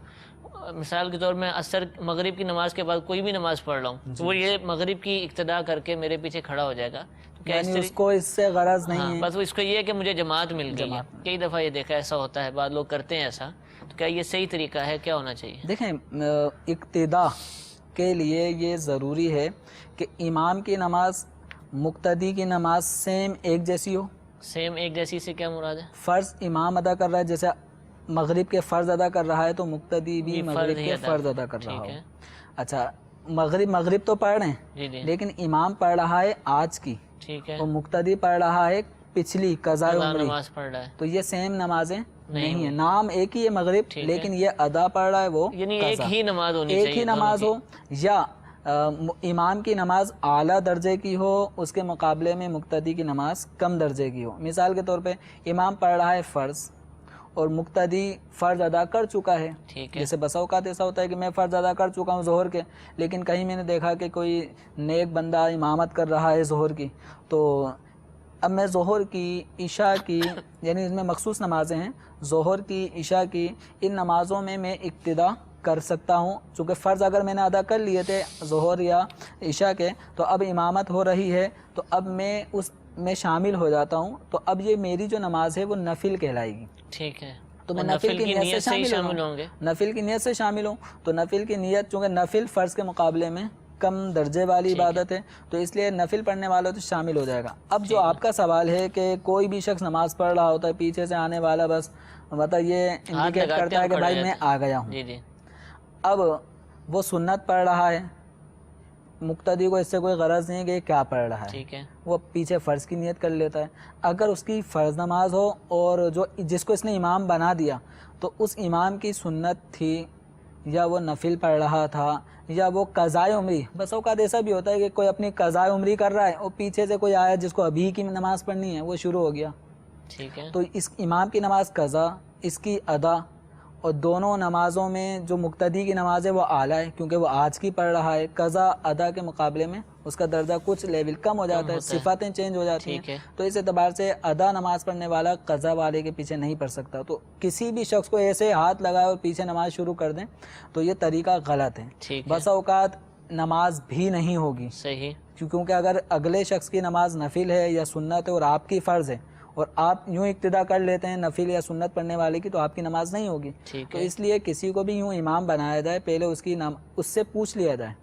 مثال کے طور میں عصر مغرب کی نماز کے بعد کوئی بھی نماز پڑھ رہا ہوں تو وہ یہ مغرب کی اقتدا کر کے میرے پیچھے کھڑا ہو جائے گا، یعنی اس کو اس سے غرض نہیں ہے، بس اس کو یہ ہے کہ مجھے جماعت مل گئی ہے۔ کئی دفعہ یہ دیکھا ایسا ہوتا ہے، بعض لوگ کرتے ہیں ایسا، تو کیا یہ صحیح طریقہ ہے، کیا ہونا چاہیے؟ دیکھیں اقتدا کے لیے یہ ضروری ہے کہ امام کی نماز مقتدی کی نماز سیم ایک جیسی ہو۔ سیم ایک جیسی سے کیا مراد ہے؟ فرض امام ادا کر رہا ہے، جیسے مغرب کے فرض ادا کر رہا ہے تو مقتدی بھی مغرب کے فرض ادا کر رہا ہو۔ اچھا مغرب تو پڑھ رہے ہیں لیکن امام پڑھ رہا ہے آج کی، اور مقتدی پڑھ رہا ہے پچھلی قضاء عمری، تو یہ سیم نمازیں نہیں ہیں، نام ایک ہی ہے مغرب لیکن یہ ادا پڑھ رہا ہے وہ ایک ہی نماز ہونی چاہیے، ایک ہی نماز ہو، یا امام کی نماز اعلیٰ درجے کی ہو اس کے مقابلے میں مقتدی کی نماز کم درجے کی ہو۔ مثال کے طور پہ امام پڑھ رہا ہے فرض اور مقتدی فرض ادا کر چکا ہے، جیسے بسا اوقات ایسا ہوتا ہے کہ میں فرض ادا کر چکا ہوں ظہر کے، لیکن کہیں میں نے دیکھا کہ کوئی نیک بندہ امامت کر رہا ہے ظہر کی، تو اب میں ظہر کی، عشاء کی، یعنی اس میں مخصوص نمازیں ہیں، ظہر کی، عشاء کی، ان نمازوں میں اقتدا کر سکتا ہوں، چونکہ فرض اگر میں نے ادا کر لیے تھے ظہر یا عشاء کے، تو اب امامت ہو رہی ہے تو اب میں اس میں شامل ہو جاتا ہوں، تو اب یہ میری جو نماز ہے وہ نفل کہلائے گی۔ ٹھیک ہے، تو میں نفل کی نیت سے شامل ہوں گے، نفل کی نیت سے شامل ہوں، تو نفل کی نیت چونکہ نفل فرض کے مقابلے میں کم درجے والی عبادت ہے، تو اس لیے نفل پڑھنے والا تو شامل ہو جائے گا۔ اب جو آپ کا سوال ہے کہ کوئی بھی شخص نماز پڑھ رہا ہوتا ہے، پیچھے سے آنے والا بس مطلب یہ انڈیکیٹ کرتا ہے کہ بھائی میں آ گیا ہوں، اب وہ سنت پڑھ رہا ہے، مقتدی کو اس سے کوئی غرض نہیں ہے کہ یہ کیا پڑھ رہا ہے، وہ پیچھے فرض کی نیت کر لیتا ہے۔ اگر اس کی فرض نماز ہو اور جس کو اس نے امام بنا دیا تو اس امام کی سنت تھی یا وہ نفل پڑھ رہا تھا یا وہ قضائے عمری، بس اوقات ایسا بھی ہوتا ہے کہ کوئی اپنی قضائے عمری کر رہا ہے اور پیچھے سے کوئی آیا جس کو ابھی کی نماز پڑھنی ہے، وہ شروع ہو گیا، تو اس امام کی نماز قضا، اس کی ادا، اور دونوں نمازوں میں جو مقتدی کی نماز ہے وہ اعلیٰ ہے کیونکہ وہ آج کی پڑھ رہا ہے، قضا ادا کے مقابلے میں اس کا درجہ کچھ لیول کم ہو جاتا ہے، صفاتیں چینج ہو جاتی ہیں، تو اس اعتبار سے ادا نماز پڑھنے والا قضا والے کے پیچھے نہیں پڑھ سکتا۔ تو کسی بھی شخص کو ایسے ہاتھ لگائے اور پیچھے نماز شروع کر دیں تو یہ طریقہ غلط ہے، بس اوقات نماز بھی نہیں ہوگی، کیونکہ اگر اگلے شخص کی نماز نفل ہے یا سنت ہے اور آپ کی فرض ہے اور آپ یوں اقتدا کر لیتے ہیں نفل یا سنت پڑھنے والے کی، تو آپ کی نماز نہیں ہوگی۔ تو اس لیے کسی کو بھی یوں امام بنایا جائے، پہلے اس سے پوچھ لیا جائے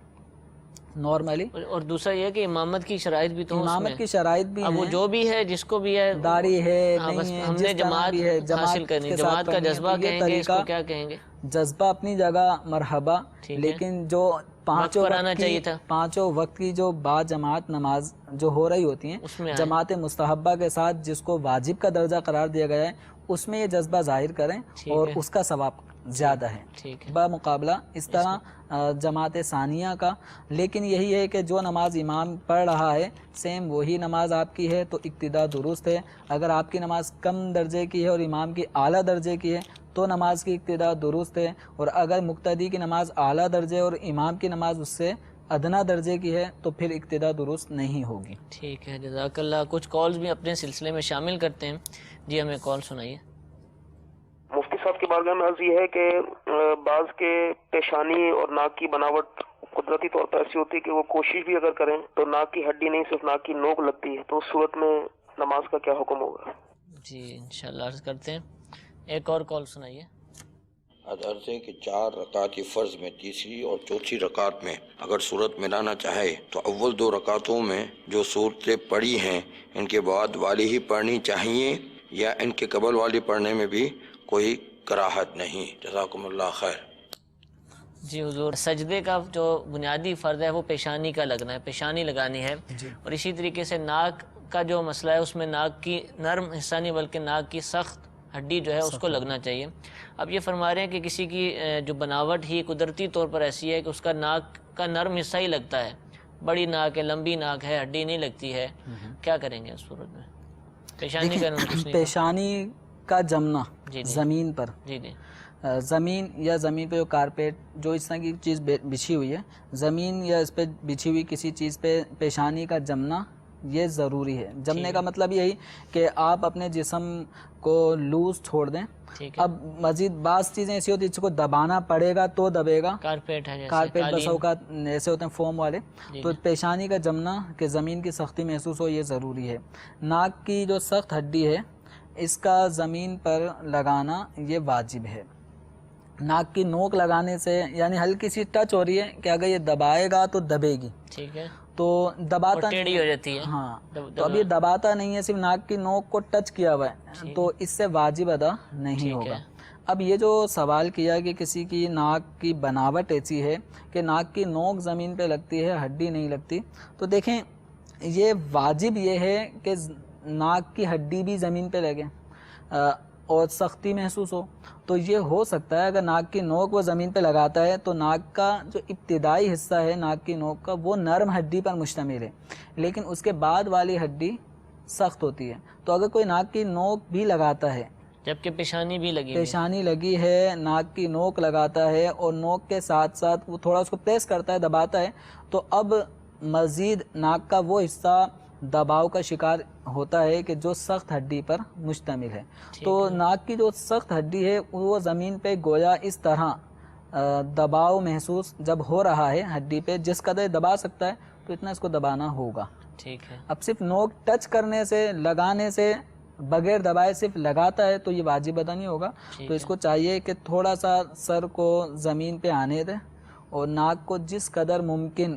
نارملی۔ اور دوسرا یہ کہ امامت کی شرائط بھی تو امامت کی شرائط بھی ہیں، وہ جو بھی ہے جس کو بھی ہے، داڑھی ہے نہیں ہے، ہم نے جماعت حاصل کرنی، جماعت کا جذبہ کہیں گے، اس کو کیا کہیں گے؟ جذبہ اپنی جگہ مرحبا، لیکن جو پانچوں وقت کی جو با جماعت نماز جو ہو رہی ہوتی ہیں جماعت مستحبہ کے ساتھ جس کو واجب کا درجہ قرار دیا گیا ہے، اس میں یہ جذبہ ظاہر کریں اور اس کا ثواب زیادہ ہے بمقابلہ اس طرح جماعت ثانیہ کا۔ لیکن یہی ہے کہ جو نماز امام پڑھ رہا ہے سیم وہی نماز آپ کی ہے تو اقتدا درست ہے۔ اگر آپ کی نماز کم درجے کی ہے اور امام کی اعلیٰ درجے کی ہے تو نماز کی اقتدا درست ہے، اور اگر مقتدی کی نماز اعلیٰ درجے اور امام کی نماز اس سے ادنا درجے کی ہے تو پھر اقتدا درست نہیں ہوگی۔ ٹھیک ہے، جزاک اللہ۔ کچھ کالز بھی اپنے سلسلے میں شامل کرتے ہیں، جی ہمیں کال سنائیے۔ مفتی صاحب کی بارگاہ میں عرض یہ ہے کہ بعض کے پیشانی اور ناک کی بناوٹ قدرتی طور پر ایسی ہوتی ہے کہ وہ کوشش بھی اگر کریں تو ناک کی ہڈی نہیں صرف ناک کی نوک لگتی ہے، تو اس صورت میں نماز کا کیا حکم ہوگا؟ جی انشاءاللہ عرض کرتے ہیں، ایک اور کال سنائیے۔ عرض ہے کہ 4 رکعت فرض میں تیسری اور چوتھی رکعت میں اگر سورت ملانا چاہے تو اول 2 رکعتوں میں جو صورتیں پڑھی ہیں ان کے بعد والی ہی پڑھنی چاہیے یا ان کے قبل والی پڑھنے میں بھی کوئی کراہت نہیں؟ جزاکم اللہ خیر۔ جی حضور، سجدے کا جو بنیادی فرض ہے وہ پیشانی کا لگنا ہے، پیشانی لگانی ہے، اور اسی طریقے سے ناک کا جو مسئلہ ہے اس میں ناک کی نرم حصہ نہیں بلکہ ناک کی سخت ہڈی جو ہے اس کو لگنا چاہیے۔ اب یہ فرما رہے ہیں کہ کسی کی جو بناوٹ ہی قدرتی طور پر ایسی ہے کہ اس کا ناک کا نرم حصہ ہی لگتا ہے، بڑی ناک ہے، لمبی ناک ہے، ہڈی نہیں لگتی ہے، کیا کریں گے اس صورت میں؟ پیشانی کا پیشانی کا جمنا زمین پر، زمین یا زمین پہ جو کارپیٹ جو اس طرح کی چیز بچھی ہوئی ہے، زمین یا اس پہ بچھی ہوئی کسی چیز پہ پیشانی کا جمنا یہ ضروری ہے۔ جمنے کا مطلب یہی کہ آپ اپنے جسم کو لوز چھوڑ دیں۔ اب مزید بعض چیزیں ایسی ہوتی ہیں جس کو دبانا پڑے گا تو دبے گا، کارپیٹ ہے، کارپیٹ بس اوقات ایسے ہوتے ہیں فوم والے، تو پیشانی کا جمنا کہ زمین کی سختی محسوس ہو یہ ضروری ہے۔ ناک کی جو سخت ہڈی ہے اس کا زمین پر لگانا یہ واجب ہے۔ ناک کی نوک لگانے سے یعنی ہلکی سی ٹچ ہو رہی ہے کہ اگر یہ دبائے گا تو دبے گی، ٹھیک ہے، تو دباتا ٹیڑھی ہو جاتی ہے، ہاں، تو اب یہ دباتا نہیں ہے، صرف ناک کی نوک کو ٹچ کیا ہوا ہے تو اس سے واجب ادا نہیں ہوگا۔ اب یہ جو سوال کیا کہ کسی کی ناک کی بناوٹ ایسی ہے کہ ناک کی نوک زمین پہ لگتی ہے ہڈی نہیں لگتی، تو دیکھیں یہ واجب یہ ہے کہ ناک کی ہڈی بھی زمین پہ لگے اور سختی محسوس ہو، تو یہ ہو سکتا ہے اگر ناک کی نوک وہ زمین پہ لگاتا ہے تو ناک کا جو ابتدائی حصہ ہے ناک کی نوک کا وہ نرم ہڈی پر مشتمل ہے، لیکن اس کے بعد والی ہڈی سخت ہوتی ہے، تو اگر کوئی ناک کی نوک بھی لگاتا ہے جبکہ پیشانی بھی لگی پیشانی لگی ہے، ناک کی نوک لگاتا ہے اور نوک کے ساتھ ساتھ وہ تھوڑا اس کو پریس کرتا ہے، دباتا ہے، تو اب مزید ناک کا وہ حصہ دباؤ کا شکار ہوتا ہے کہ جو سخت ہڈی پر مشتمل ہے، تو ناک کی جو سخت ہڈی ہے وہ زمین پہ گویا اس طرح دباؤ محسوس جب ہو رہا ہے ہڈی پہ، جس قدر دبا سکتا ہے تو اتنا اس کو دبانا ہوگا، ٹھیک ہے۔ اب صرف نوک ٹچ کرنے سے لگانے سے بغیر دبائے صرف لگاتا ہے تو یہ واجب ادا نہیں ہوگا، تو اس کو چاہیے کہ تھوڑا سا سر کو زمین پہ آنے دے اور ناک کو جس قدر ممکن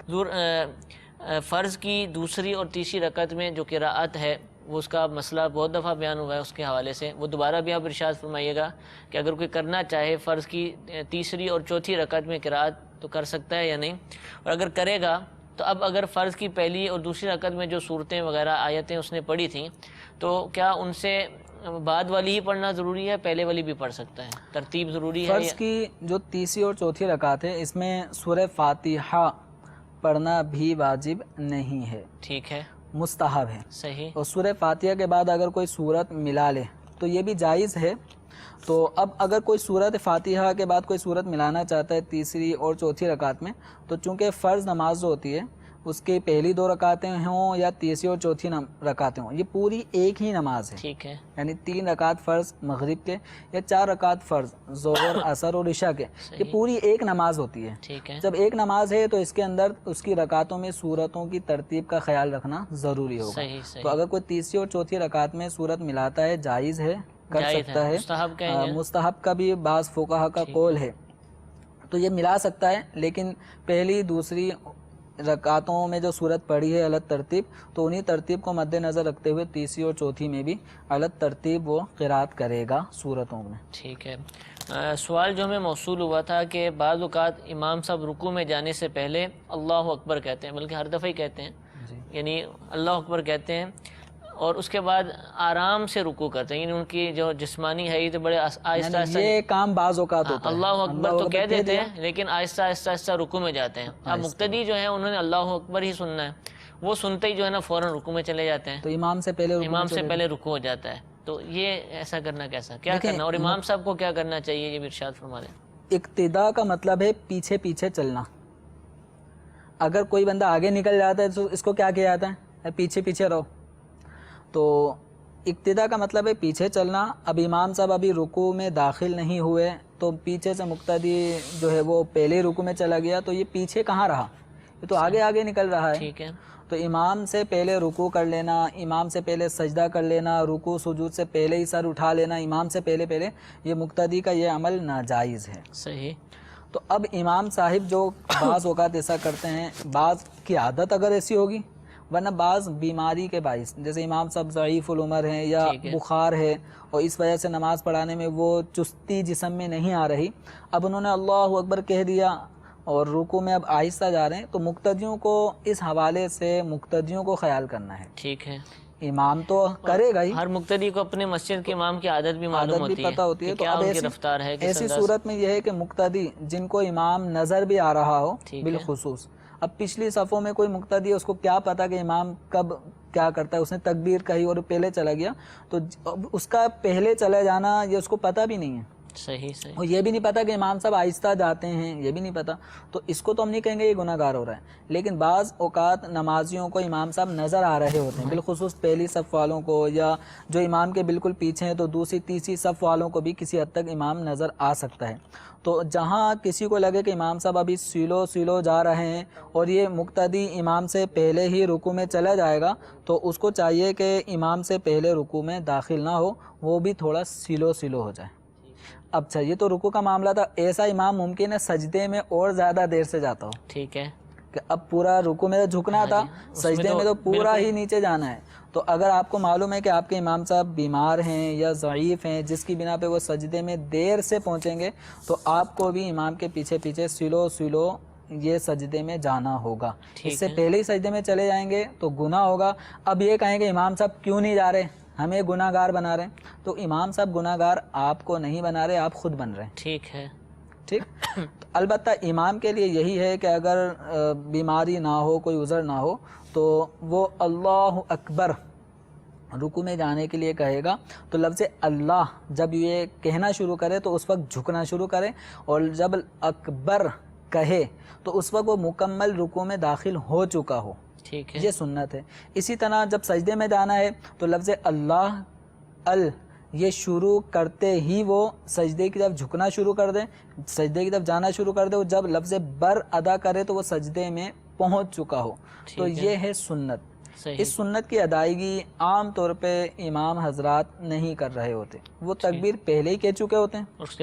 حضور فرض کی دوسری اور تیسری رکعت میں جو قراءت ہے وہ اس کا مسئلہ بہت دفعہ بیان ہوا ہے، اس کے حوالے سے وہ دوبارہ بھی آپ ارشاد فرمائیے گا کہ اگر کوئی کرنا چاہے فرض کی تیسری اور چوتھی رکعت میں قراءت تو کر سکتا ہے یا نہیں، اور اگر کرے گا تو اب اگر فرض کی پہلی اور دوسری رکعت میں جو صورتیں وغیرہ آیتیں اس نے پڑھی تھیں تو کیا ان سے بعد والی ہی پڑھنا ضروری ہے، پہلے والی بھی پڑھ سکتا ہے؟ ترتیب ضروری ہے؟ فرض کی جو تیسری اور چوتھی رکعت ہے اس میں سورہ فاتحہ پڑھنا بھی واجب نہیں ہے، ٹھیک ہے، مستحب ہے۔ صحیح۔ اور سورہ فاتحہ کے بعد اگر کوئی سورت ملا لے تو یہ بھی جائز ہے۔ تو اب اگر کوئی سورت فاتحہ کے بعد کوئی سورت ملانا چاہتا ہے تیسری اور چوتھی رکعت میں، تو چونکہ فرض نماز جو ہوتی ہے اس کی پہلی 2 رکعتیں ہوں یا تیسری اور چوتھی رکعتیں ہوں، یہ پوری ایک ہی نماز ہے، ٹھیک ہے، یعنی 3 رکعت فرض مغرب کے یا 4 رکعت فرض ظہر، عصر اور عشاء کے، یہ پوری ایک نماز ہوتی ہے۔ ٹھیک ہے، جب ایک نماز ہے تو اس کے اندر اس کی رکعتوں میں سورتوں کی ترتیب کا خیال رکھنا ضروری ہوگا۔ صحیح صحیح۔ تو اگر کوئی تیسری اور چوتھی رکعت میں سورت ملاتا ہے جائز ہے، کر جائز سکتا ہے۔ مستحب کہیں گے؟ مستحب کا بھی بعض فقہا کا قول ہے، تو یہ ملا سکتا ہے، لیکن پہلی دوسری رکعتوں میں جو سورت پڑھی ہے الگ ترتیب، تو انہی ترتیب کو مد نظر رکھتے ہوئے تیسری اور چوتھی میں بھی الگ ترتیب وہ قرات کرے گا سورتوں میں۔ ٹھیک ہے۔ سوال جو ہمیں موصول ہوا تھا کہ بعض اوقات امام صاحب رکوع میں جانے سے پہلے اللہ اکبر کہتے ہیں، بلکہ ہر دفعہ ہی کہتے ہیں، یعنی اللہ اکبر کہتے ہیں اور اس کے بعد آرام سے رکوع کرتے ہیں، یعنی ان کی جو جسمانی ہے یہ تو بڑے آہستہ آہستہ یہ کام بعض اوقات ہوتا ہے، اللہ اکبر تو کہہ دیتے ہیں لیکن آہستہ آہستہ آہستہ رکوع میں جاتے ہیں۔ اب مقتدی جو ہیں انہوں نے اللہ اکبر ہی سننا ہے، وہ سنتے ہی جو ہے نا فوراً رکوع میں چلے جاتے ہیں، تو امام سے پہلے رکوع ہو جاتا ہے۔ تو یہ ایسا کرنا کیسا، کیا کرنا، اور امام صاحب کو کیا کرنا چاہیے، یہ بھی ارشاد فرما دیں۔ اقتداء کا مطلب ہے پیچھے پیچھے چلنا۔ اگر کوئی بندہ آگے نکل جاتا ہے تو اس کو کیا کیا جاتا ہے، پیچھے پیچھے رہو۔ تو اقتداء کا مطلب ہے پیچھے چلنا۔ اب امام صاحب ابھی رکوع میں داخل نہیں ہوئے تو پیچھے سے مقتدی جو ہے وہ پہلے رکوع میں چلا گیا، تو یہ پیچھے کہاں رہا، یہ تو آگے آگے نکل رہا ہے۔ ٹھیک ہے، تو امام سے پہلے رکوع کر لینا، امام سے پہلے سجدہ کر لینا، رکوع سجود سے پہلے ہی سر اٹھا لینا امام سے پہلے یہ مقتدی کا یہ عمل ناجائز ہے۔ صحیح۔ تو اب امام صاحب جو بعض اوقات ایسا کرتے ہیں، بعض کی عادت اگر ایسی ہوگی، ورنہ بعض بیماری کے باعث، جیسے امام صاحب ضعیف العمر ہیں یا بخار ہے اور اس وجہ سے نماز پڑھانے میں وہ چستی جسم میں نہیں آ رہی، اب انہوں نے اللہ اکبر کہہ دیا اور رکوع میں اب آہستہ جا رہے ہیں، تو مقتدیوں کو اس حوالے سے مقتدیوں کو خیال کرنا ہے۔ ٹھیک ہے، امام تو کرے گا ہی، ہر مقتدی کو اپنے مسجد کے امام کی عادت بھی معلوم ہوتی ہے، پتہ ہوتی ہے، تو اب ایسی رفتار ہے، ایسی صورت میں یہ ہے کہ مقتدی جن کو امام نظر بھی آ رہا ہو بالخصوص، اب پچھلی صفوں میں کوئی مقتدی اس کو کیا پتا کہ امام کب کیا کرتا ہے، اس نے تکبیر کہی اور پہلے چلا گیا، تو اس کا پہلے چلے جانا یہ اس کو پتہ بھی نہیں ہے۔ صحیح صحیح۔ اور یہ بھی نہیں پتا کہ امام صاحب آہستہ جاتے ہیں، یہ بھی نہیں پتا، تو اس کو تو ہم نہیں کہیں گے یہ گناہ گار ہو رہا ہے، لیکن بعض اوقات نمازیوں کو امام صاحب نظر آ رہے ہوتے ہیں، بالخصوص پہلی صف والوں کو، یا جو امام کے بالکل پیچھے ہیں تو دوسری تیسری صف والوں کو بھی کسی حد تک امام نظر آ سکتا ہے۔ تو جہاں کسی کو لگے کہ امام صاحب ابھی سلو جا رہے ہیں اور یہ مقتدی امام سے پہلے ہی رکوع میں چلا جائے گا، تو اس کو چاہیے کہ امام سے پہلے رکوع میں داخل نہ ہو، وہ بھی تھوڑا سلو ہو جائے۔ اب چاہیے تو رکوع کا معاملہ تھا، ایسا امام ممکن ہے سجدے میں اور زیادہ دیر سے جاتا ہو، ٹھیک ہے، کہ اب پورا رکوع میں تو جھکنا تھا، سجدے میں تو پورا ہی نیچے جانا ہے۔ تو اگر آپ کو معلوم ہے کہ آپ کے امام صاحب بیمار ہیں یا ضعیف ہیں جس کی بنا پہ وہ سجدے میں دیر سے پہنچیں گے، تو آپ کو بھی امام کے پیچھے پیچھے سلو یہ سجدے میں جانا ہوگا۔ اس سے پہلے ہی سجدے میں چلے جائیں گے تو گناہ ہوگا۔ اب یہ کہیں کہ امام صاحب کیوں نہیں جا رہے، ہمیں گناہ گار بنا رہے ہیں، تو امام صاحب گناہ گار آپ کو نہیں بنا رہے، آپ خود بن رہے ہیں۔ ٹھیک ہے، ٹھیک۔ البتہ امام کے لیے یہی ہے کہ اگر بیماری نہ ہو، کوئی عذر نہ ہو، تو وہ اللہ اکبر رکوع میں جانے کے لیے کہے گا، تو لفظ اللہ جب یہ کہنا شروع کرے تو اس وقت جھکنا شروع کرے، اور جب اکبر کہے تو اس وقت وہ مکمل رکوع میں داخل ہو چکا ہو۔ ٹھیک ہے، یہ سنت ہے۔ اسی طرح جب سجدے میں جانا ہے تو لفظ اللہ یہ شروع کرتے ہی وہ سجدے کی طرف جھکنا شروع کر دے، سجدے کی طرف جانا شروع کر دے، اور جب لفظ بر ادا کرے تو وہ سجدے میں پہنچ چکا ہو، تو یہ ہے سنت۔ اس سنت کی ادائیگی عام طور پہ امام حضرات نہیں کر رہے ہوتے، وہ تکبیر پہلے ہی کہہ چکے ہوتے ہیں، اس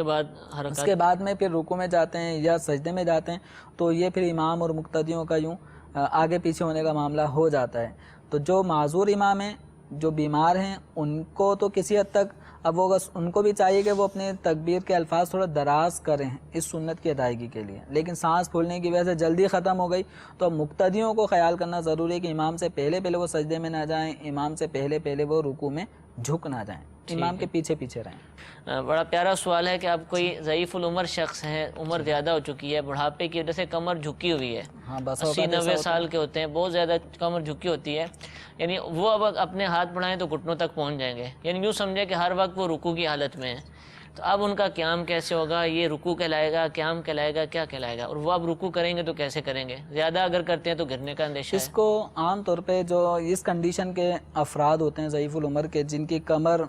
کے بعد میں پھر رکوع میں جاتے ہیں یا سجدے میں جاتے ہیں، تو یہ پھر امام اور مقتدیوں کا یوں آگے پیچھے ہونے کا معاملہ ہو جاتا ہے۔ تو جو معذور امام ہیں، جو بیمار ہیں، ان کو تو کسی حد تک اب وہ ان کو بھی چاہیے کہ وہ اپنے تکبیر کے الفاظ تھوڑا دراز کریں اس سنت کی ادائیگی کے لیے، لیکن سانس پھولنے کی وجہ سے جلدی ختم ہو گئی، تو اب مقتدیوں کو خیال کرنا ضروری ہے کہ امام سے پہلے وہ سجدے میں نہ جائیں، امام سے پہلے وہ رکوع میں جھک نہ جائیں، امام کے پیچھے رہیں۔ بڑا پیارا سوال ہے کہ اب کوئی ضعیف العمر شخص ہے، عمر زیادہ ہو چکی ہے، بڑھاپے کی وجہ سے کمر جھکی ہوئی ہے، 80-90 سال کے ہوتے ہیں، بہت زیادہ کمر جھکی ہوتی ہے، یعنی وہ اب اپنے ہاتھ بڑھائیں تو گھٹنوں تک پہنچ جائیں گے، یعنی یوں سمجھے کہ ہر وقت وہ رکوع کی حالت میں ہے، تو اب ان کا قیام کیسے ہوگا؟ یہ رکوع کہلائے گا، قیام کہلائے گا، کیا کہلائے گا؟ اور وہ اب رکوع کریں گے تو کیسے کریں گے؟ زیادہ اگر کرتے ہیں تو گرنے کا اندیشہ ہے۔ اس کو عام طور پہ جو اس کنڈیشن کے افراد ہوتے ہیں ضعیف العمر کے، جن کی کمر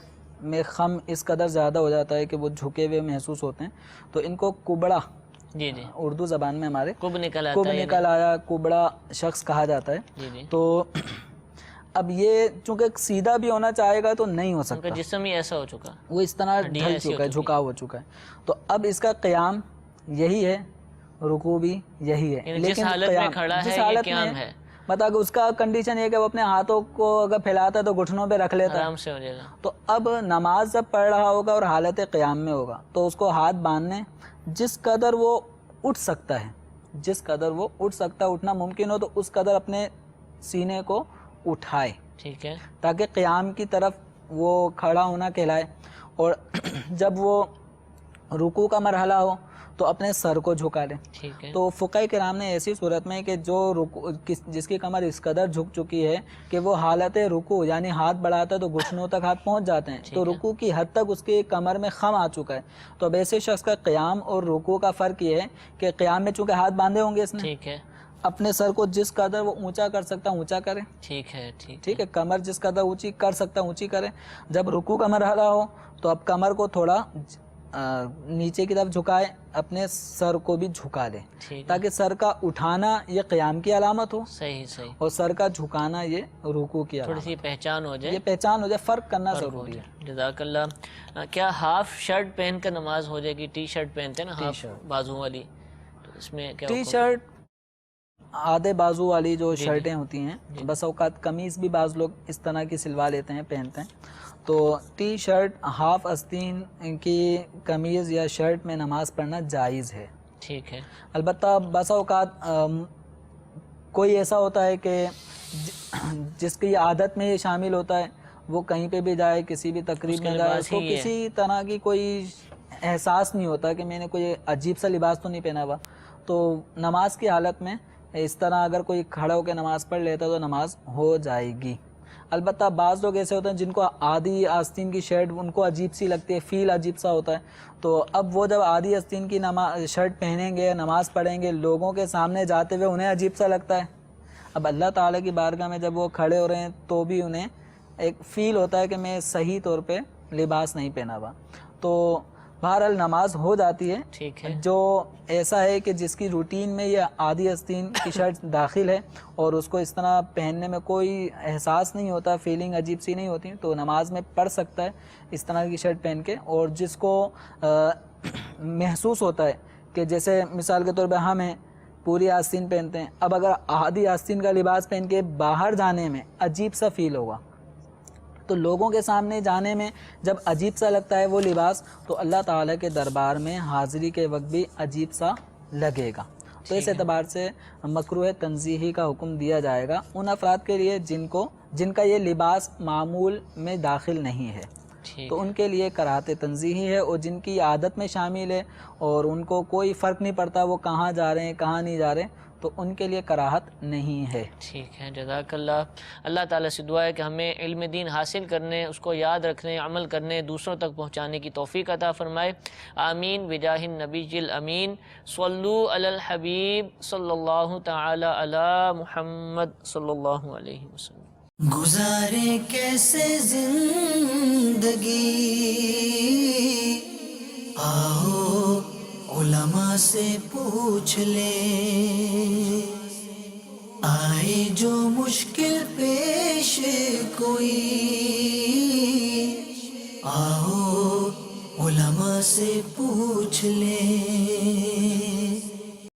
میں خم اس قدر زیادہ ہو جاتا ہے کہ وہ جھکے ہوئے محسوس ہوتے ہیں، تو ان کو کبڑا، جی اردو زبان میں ہمارے کب نکل آیا کبڑا شخص کہا جاتا ہے۔ تو اب یہ چونکہ سیدھا بھی ہونا چاہے گا تو نہیں ہو سکتا، جسم ہی ایسا ہو چکا، وہ اس طرح ڈھل چکا ہے، جھکا ہو چکا ہے، تو اب اس کا قیام یہی ہے، رکوع بھی یہی ہے، لیکن جس حالت میں کھڑا ہے یہ قیام ہے، مطلب اس کا کنڈیشن یہ کہ وہ اپنے ہاتھوں کو اگر پھیلاتا ہے تو گھٹنوں پہ رکھ لیتا ہے، آرام سے ہو جائے گا۔ تو اب نماز جب پڑھ رہا ہوگا اور حالت قیام میں ہوگا تو اس کو ہاتھ باندھنے، جس قدر وہ اٹھ سکتا ہے، اٹھنا ممکن ہو تو اس قدر اپنے سینے کو اٹھائے، ٹھیک ہے، تاکہ قیام کی طرف وہ کھڑا ہونا کہلائے، اور جب وہ رکوع کا مرحلہ ہو تو اپنے سر کو جھکا لیں۔ تو فقہ کرام نے ایسی صورت میں کہ جو جس کی کمر اس قدر جھک چکی ہے کہ وہ حالت رکوع یعنی ہاتھ بڑھاتا ہے تو گھٹنوں تک ہاتھ پہنچ جاتے ہیں، تو رکوع کی حد تک اس کی کمر میں خم آ چکا ہے، تو اب ایسے شخص کا قیام اور رکوع کا فرق یہ ہے کہ قیام میں چونکہ ہاتھ باندھے ہوں گے اس نے، اپنے سر کو جس قدر وہ اونچا کر سکتا اونچا کرے، ٹھیک ہے، کمر جس قدر اونچی کر سکتا اونچی کرے، جب رکوع کا مرحلہ ہو تو اب کمر کو تھوڑا نیچے کی طرف جھکائے، اپنے سر کو بھی جھکا لے، تاکہ سر کا اٹھانا یہ قیام کی علامت ہو، صحیح، اور سر کا جھکانا یہ رکوع کی علامت، تھوڑی سی پہچان ہو جائے، فرق کرنا ضروری ہے۔ جزاک اللہ۔ کیا ہاف شرٹ پہن کر نماز ہو جائے گی؟ ٹی شرٹ پہنتے ہیں نا ہاف بازو والی، تو اس میں کیا؟ ٹی شرٹ آدھے بازو والی جو شرٹیں ہوتی ہیں، بس اوقات قمیض بھی بعض لوگ اس طرح کی سلوا لیتے ہیں، پہنتے ہیں، تو ٹی شرٹ ہاف آستین کی قمیض یا شرٹ میں نماز پڑھنا جائز ہے، ٹھیک ہے۔ البتہ بس اوقات کوئی ایسا ہوتا ہے کہ جس کی عادت میں یہ شامل ہوتا ہے، وہ کہیں پہ بھی جائے، کسی بھی تقریب میں جائے، اس کو کسی طرح کی کوئی احساس نہیں ہوتا کہ میں نے کوئی عجیب سا لباس تو نہیں پہنا ہوا، تو نماز کی حالت میں اس طرح اگر کوئی کھڑا ہو کے نماز پڑھ لیتا تو نماز ہو جائے گی۔ البتہ بعض لوگ ایسے ہوتے ہیں جن کو آدھی آستین کی شرٹ ان کو عجیب سی لگتی ہے، فیل عجیب سا ہوتا ہے، تو اب وہ جب آدھی آستین کی شرٹ پہنیں گے، نماز پڑھیں گے، لوگوں کے سامنے جاتے ہوئے انہیں عجیب سا لگتا ہے، اب اللہ تعالیٰ کی بارگاہ میں جب وہ کھڑے ہو رہے ہیں تو بھی انہیں ایک فیل ہوتا ہے کہ میں صحیح طور پہ لباس نہیں پہنا ہوا، تو بہرحال نماز ہو جاتی ہے۔ ٹھیک ہے، جو ایسا ہے کہ جس کی روٹین میں یہ آدھی آستین کی شرٹ داخل ہے اور اس کو اس طرح پہننے میں کوئی احساس نہیں ہوتا، فیلنگ عجیب سی نہیں ہوتی، تو نماز میں پڑھ سکتا ہے اس طرح کی شرٹ پہن کے، اور جس کو محسوس ہوتا ہے کہ جیسے مثال کے طور پہ ہم ہیں پوری آستین پہنتے ہیں، اب اگر آدھی آستین کا لباس پہن کے باہر جانے میں عجیب سا فیل ہوگا، تو لوگوں کے سامنے جانے میں جب عجیب سا لگتا ہے وہ لباس، تو اللہ تعالیٰ کے دربار میں حاضری کے وقت بھی عجیب سا لگے گا، تو اس اعتبار سے مکروہ تنزیہی کا حکم دیا جائے گا ان افراد کے لیے جن کا یہ لباس معمول میں داخل نہیں ہے، تو ان کے لیے کراہت تنزیہی ہے، اور جن کی عادت میں شامل ہے اور ان کو کوئی فرق نہیں پڑتا وہ کہاں جا رہے ہیں کہاں نہیں جا رہے، تو ان کے لیے کراہت نہیں ہے۔ ٹھیک ہے، جزاک اللہ۔ اللہ تعالیٰ سے دعا ہے کہ ہمیں علم دین حاصل کرنے، اس کو یاد رکھنے، عمل کرنے، دوسروں تک پہنچانے کی توفیق عطا فرمائے، آمین بجاہ النبی الامین۔ صلو علی الحبیب صلی اللہ تعالی علی محمد صلی اللہ علیہ وسلم۔ گزارے کیسے زندگی، آؤ علماء سے پوچھ لیں، آئے جو مشکل پہ کوئی آؤ علماء سے پوچھ لیں